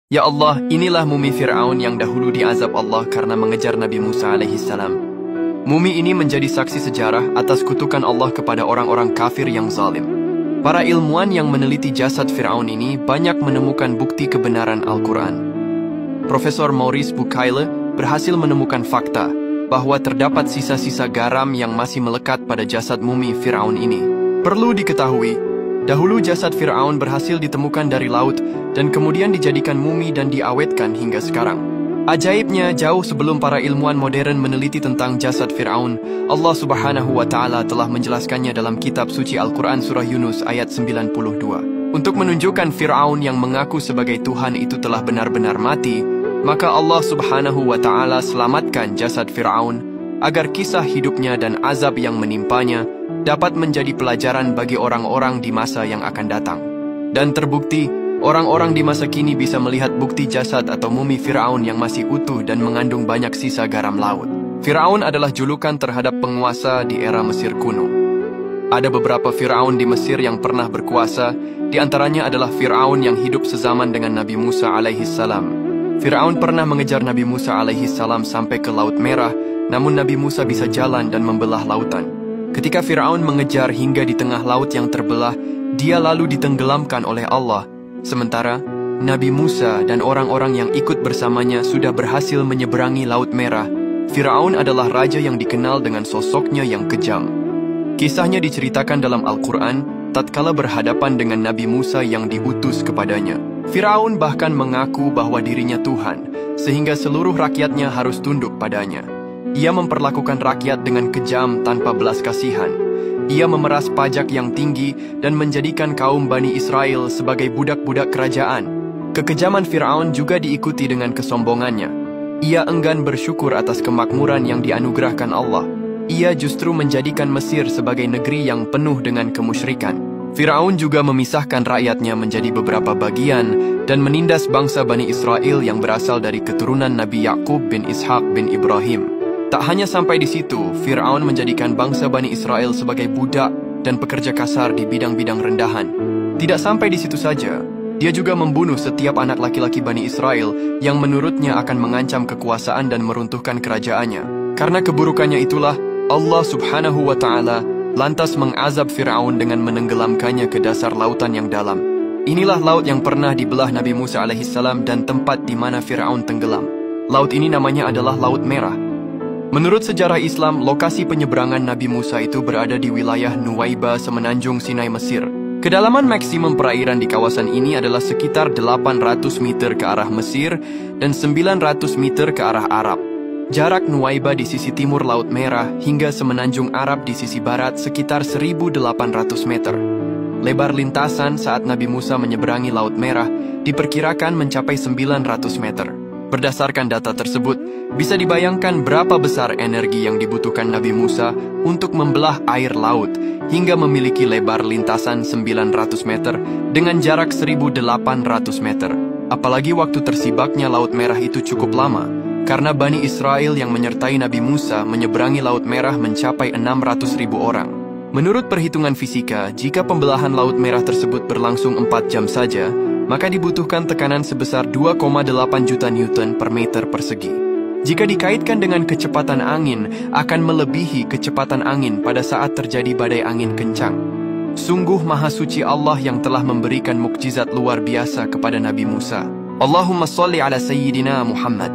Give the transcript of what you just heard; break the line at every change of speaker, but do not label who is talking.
Ya Allah, inilah mumi Fir'aun yang dahulu diazab Allah karena mengejar Nabi Musa alaihissalam. Mumi ini menjadi saksi sejarah atas kutukan Allah kepada orang-orang kafir yang zalim. Para ilmuwan yang meneliti jasad Fir'aun ini banyak menemukan bukti kebenaran Al-Quran. Profesor Maurice Bucaille berhasil menemukan fakta bahwa terdapat sisa-sisa garam yang masih melekat pada jasad mumi Fir'aun ini. Perlu diketahui, dahulu jasad Fir'aun berhasil ditemukan dari laut dan kemudian dijadikan mumi dan diawetkan hingga sekarang. Ajaibnya, jauh sebelum para ilmuwan modern meneliti tentang jasad Fir'aun, Allah Subhanahu wa Ta'ala telah menjelaskannya dalam kitab suci Al-Quran surah Yunus ayat 92. Untuk menunjukkan Fir'aun yang mengaku sebagai Tuhan itu telah benar-benar mati, maka Allah Subhanahu wa Ta'ala selamatkan jasad Fir'aun agar kisah hidupnya dan azab yang menimpanya dapat menjadi pelajaran bagi orang-orang di masa yang akan datang. Dan terbukti, orang-orang di masa kini bisa melihat bukti jasad atau mumi Fir'aun yang masih utuh dan mengandung banyak sisa garam laut. Fir'aun adalah julukan terhadap penguasa di era Mesir kuno. Ada beberapa Fir'aun di Mesir yang pernah berkuasa, di antaranya adalah Fir'aun yang hidup sezaman dengan Nabi Musa alaihissalam. Fir'aun pernah mengejar Nabi Musa alaihissalam sampai ke Laut Merah, namun Nabi Musa bisa jalan dan membelah lautan. Ketika Fir'aun mengejar hingga di tengah laut yang terbelah, dia lalu ditenggelamkan oleh Allah. Sementara, Nabi Musa dan orang-orang yang ikut bersamanya sudah berhasil menyeberangi Laut Merah. Fir'aun adalah raja yang dikenal dengan sosoknya yang kejam. Kisahnya diceritakan dalam Al-Quran tatkala berhadapan dengan Nabi Musa yang diutus kepadanya. Fir'aun bahkan mengaku bahwa dirinya Tuhan, sehingga seluruh rakyatnya harus tunduk padanya. Ia memperlakukan rakyat dengan kejam tanpa belas kasihan. Ia memeras pajak yang tinggi dan menjadikan kaum Bani Israel sebagai budak-budak kerajaan. Kekejaman Fir'aun juga diikuti dengan kesombongannya. Ia enggan bersyukur atas kemakmuran yang dianugerahkan Allah. Ia justru menjadikan Mesir sebagai negeri yang penuh dengan kemusyrikan. Fir'aun juga memisahkan rakyatnya menjadi beberapa bagian dan menindas bangsa Bani Israel yang berasal dari keturunan Nabi Yakub bin Ishak bin Ibrahim. Tak hanya sampai di situ, Fir'aun menjadikan bangsa Bani Israel sebagai budak dan pekerja kasar di bidang-bidang rendahan. Tidak sampai di situ saja, dia juga membunuh setiap anak laki-laki Bani Israel yang menurutnya akan mengancam kekuasaan dan meruntuhkan kerajaannya. Karena keburukannya itulah, Allah Subhanahu wa Ta'ala lantas mengazab Fir'aun dengan menenggelamkannya ke dasar lautan yang dalam. Inilah laut yang pernah dibelah Nabi Musa alaihissalam dan tempat di mana Fir'aun tenggelam. Laut ini namanya adalah Laut Merah. Menurut sejarah Islam, lokasi penyeberangan Nabi Musa itu berada di wilayah Nuwaiba, semenanjung Sinai, Mesir. Kedalaman maksimum perairan di kawasan ini adalah sekitar 800 meter ke arah Mesir dan 900 meter ke arah Arab. Jarak Nuwaiba di sisi timur Laut Merah hingga semenanjung Arab di sisi barat sekitar 1.800 meter. Lebar lintasan saat Nabi Musa menyeberangi Laut Merah diperkirakan mencapai 900 meter. Berdasarkan data tersebut, bisa dibayangkan berapa besar energi yang dibutuhkan Nabi Musa untuk membelah air laut hingga memiliki lebar lintasan 900 meter dengan jarak 1.800 meter. Apalagi waktu tersibaknya Laut Merah itu cukup lama, karena Bani Israel yang menyertai Nabi Musa menyeberangi Laut Merah mencapai 600.000 orang. Menurut perhitungan fisika, jika pembelahan Laut Merah tersebut berlangsung 4 jam saja, maka dibutuhkan tekanan sebesar 2,8 juta Newton per meter persegi. Jika dikaitkan dengan kecepatan angin, akan melebihi kecepatan angin pada saat terjadi badai angin kencang. Sungguh Maha Suci Allah yang telah memberikan mukjizat luar biasa kepada Nabi Musa. Allahumma sholli ala Sayyidina Muhammad.